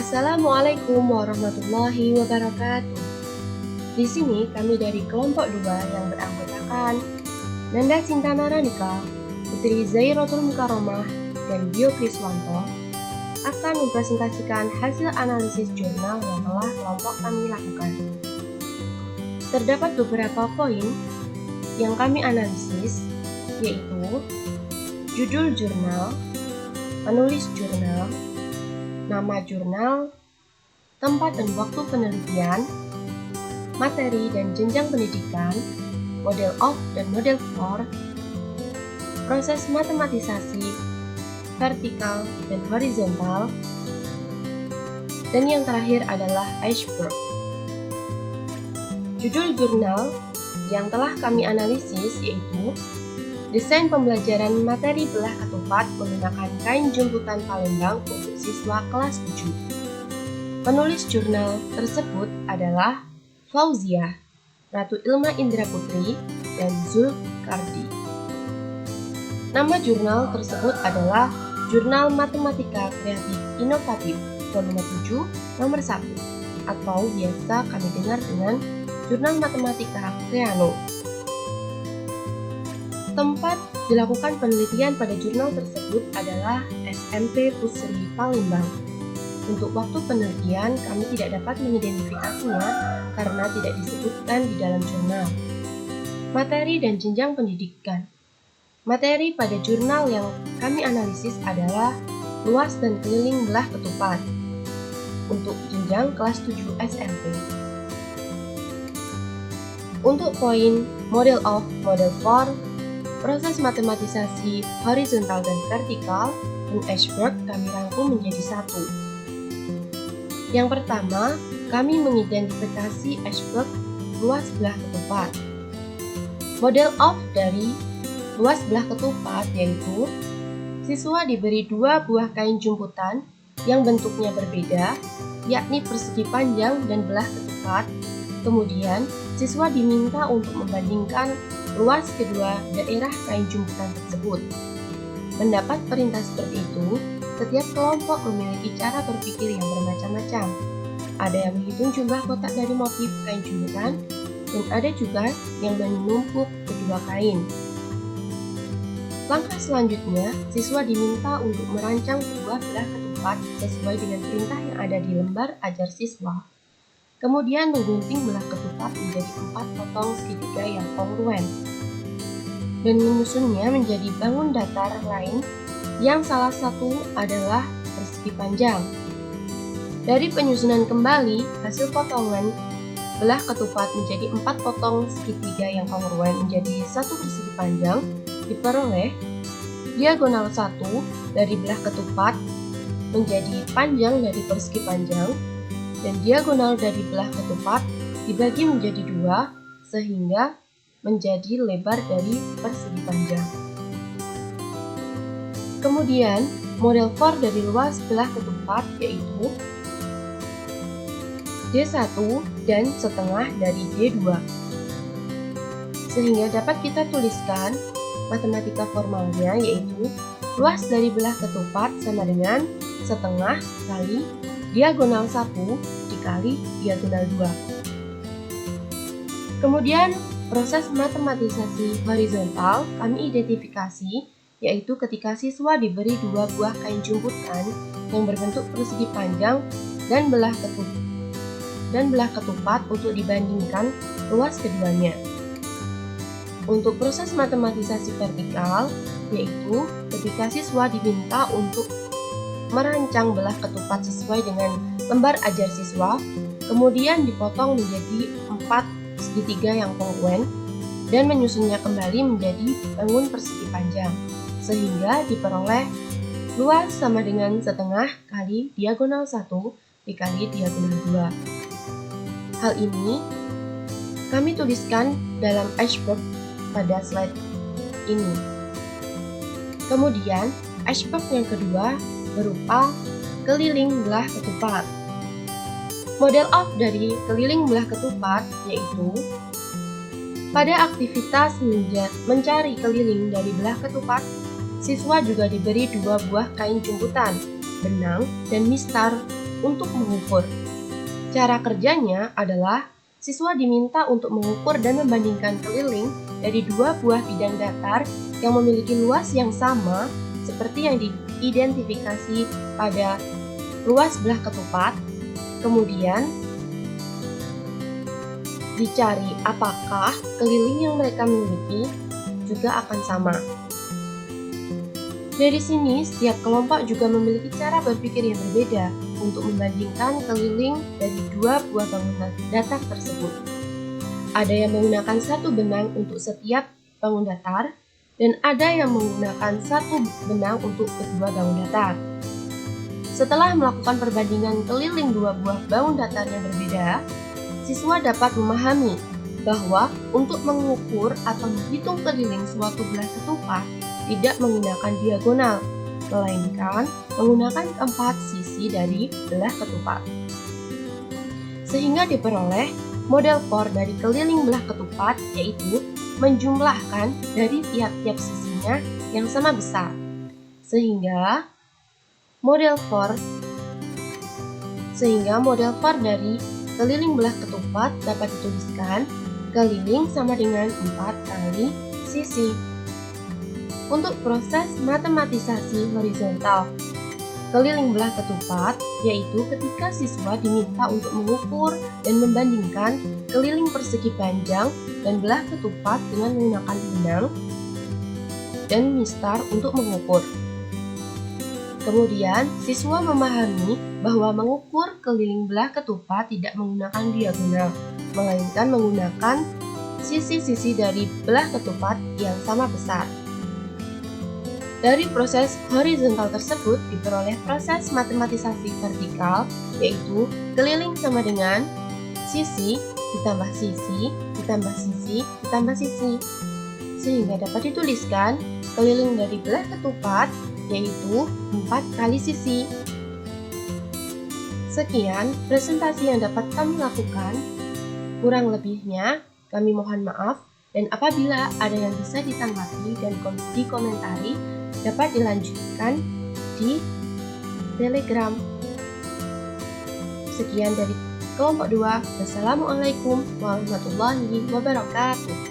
Assalamualaikum warahmatullahi wabarakatuh. Di sini kami dari kelompok 2 yang beranggotakan Nanda Sintana Ranika, Putri Zairatul Mukaromah, dan Bio Kriswanto akan mempresentasikan hasil analisis jurnal yang telah kelompok kami lakukan. Terdapat beberapa poin yang kami analisis, yaitu judul jurnal, penulis jurnal, nama jurnal, tempat dan waktu penelitian, materi dan jenjang pendidikan, model of dan model for, proses matematisasi, vertikal dan horizontal, dan yang terakhir adalah iceberg. Judul jurnal yang telah kami analisis yaitu Desain pembelajaran materi belah ketupat menggunakan kain jemputan Palembang untuk siswa kelas 7. Penulis jurnal tersebut adalah Fauziah, Ratu Ilma Indra Putri, dan Zulkardi. Nama jurnal tersebut adalah Jurnal Matematika Kreatif Inovatif volume 7 nomor 1 atau biasa kami dengar dengan Jurnal Matematika Kreano. Tempat dilakukan penelitian pada jurnal tersebut adalah SMP Pusri Palembang. Untuk waktu penelitian kami tidak dapat mengidentifikasinya karena tidak disebutkan di dalam jurnal. Materi dan jenjang pendidikan. Materi pada jurnal yang kami analisis adalah luas dan keliling belah ketupat untuk jenjang kelas 7 SMP. Untuk poin model of, model for, proses matematisasi horizontal dan vertikal, dan iceberg kami rangkum menjadi satu. Yang pertama, kami mengidentifikasi iceberg luas belah ketupat. Model of dari luas belah ketupat yaitu siswa diberi 2 buah kain jemputan yang bentuknya berbeda, yakni persegi panjang dan belah ketupat. Kemudian, siswa diminta untuk membandingkan luas kedua daerah kain jemputan tersebut. Mendapat perintah seperti itu, setiap kelompok memiliki cara berpikir yang bermacam-macam. Ada yang menghitung jumlah kotak dari motif kain jemputan, dan ada juga yang menumpuk kedua kain. Langkah selanjutnya, siswa diminta untuk merancang sebuah belah ketupat sesuai dengan perintah yang ada di lembar ajar siswa. Kemudian menggunting belah ketupat menjadi 4 potong segitiga yang kongruen dan menyusunnya menjadi bangun datar lain yang salah satu adalah persegi panjang. Dari penyusunan kembali, hasil potongan belah ketupat menjadi 4 potong segitiga yang kongruen menjadi 1 persegi panjang diperoleh diagonal 1 dari belah ketupat menjadi panjang dari persegi panjang, dan diagonal dari belah ketupat dibagi menjadi 2 sehingga menjadi lebar dari persegi panjang. Kemudian, model for dari luas belah ketupat yaitu D1 dan setengah dari D2. Sehingga dapat kita tuliskan matematika formalnya yaitu luas dari belah ketupat sama dengan setengah kali diagonal 1 dikali diagonal 2. Kemudian proses matematisasi horizontal kami identifikasi yaitu ketika siswa diberi 2 buah kain jemputan yang berbentuk persegi panjang dan belah ketupat untuk dibandingkan luas keduanya. Untuk proses matematisasi vertikal yaitu ketika siswa diminta untuk merancang belah ketupat sesuai dengan lembar ajar siswa, kemudian dipotong menjadi 4 segitiga yang kongruen dan menyusunnya kembali menjadi bangun persegi panjang, sehingga diperoleh luas sama dengan setengah kali diagonal 1 dikali diagonal 2. Hal ini kami tuliskan dalam iceberg pada slide ini. Kemudian, iceberg yang kedua berupa keliling belah ketupat. Model of dari keliling belah ketupat yaitu pada aktivitas mencari keliling dari belah ketupat, siswa juga diberi 2 buah kain jemputan, benang, dan mistar untuk mengukur. Cara kerjanya adalah siswa diminta untuk mengukur dan membandingkan keliling dari dua buah bidang datar yang memiliki luas yang sama seperti yang diidentifikasi pada luas belah ketupat. Kemudian dicari apakah keliling yang mereka miliki juga akan sama. Dari sini, setiap kelompok juga memiliki cara berpikir yang berbeda untuk membandingkan keliling dari dua buah bangunan datar tersebut. Ada yang menggunakan satu benang untuk setiap bangun datar, dan ada yang menggunakan satu benang untuk kedua bangun datar. Setelah melakukan perbandingan keliling dua buah bangun datar yang berbeda, siswa dapat memahami bahwa untuk mengukur atau menghitung keliling suatu belah ketupat tidak menggunakan diagonal, melainkan menggunakan keempat sisi dari belah ketupat. Sehingga diperoleh model for dari keliling belah ketupat, yaitu menjumlahkan dari tiap-tiap sisinya yang sama besar. Sehingga model for dari keliling belah ketupat dapat dituliskan keliling sama dengan 4 kali sisi. Untuk proses matematisasi horizontal keliling belah ketupat, yaitu ketika siswa diminta untuk mengukur dan membandingkan keliling persegi panjang dan belah ketupat dengan menggunakan benang dan mistar untuk mengukur. Kemudian, siswa memahami bahwa mengukur keliling belah ketupat tidak menggunakan diagonal, melainkan menggunakan sisi-sisi dari belah ketupat yang sama besar. Dari proses horizontal tersebut diperoleh proses matematisasi vertikal, yaitu keliling sama dengan sisi ditambah sisi ditambah sisi ditambah sisi, sehingga dapat dituliskan keliling dari belah ketupat yaitu 4 kali sisi. Sekian presentasi yang dapat kami lakukan. Kurang lebihnya kami mohon maaf, dan apabila ada yang bisa ditanggapi dan dikomentari, dapat dilanjutkan di Telegram. Sekian dari kelompok 2. Wassalamualaikum warahmatullahi wabarakatuh.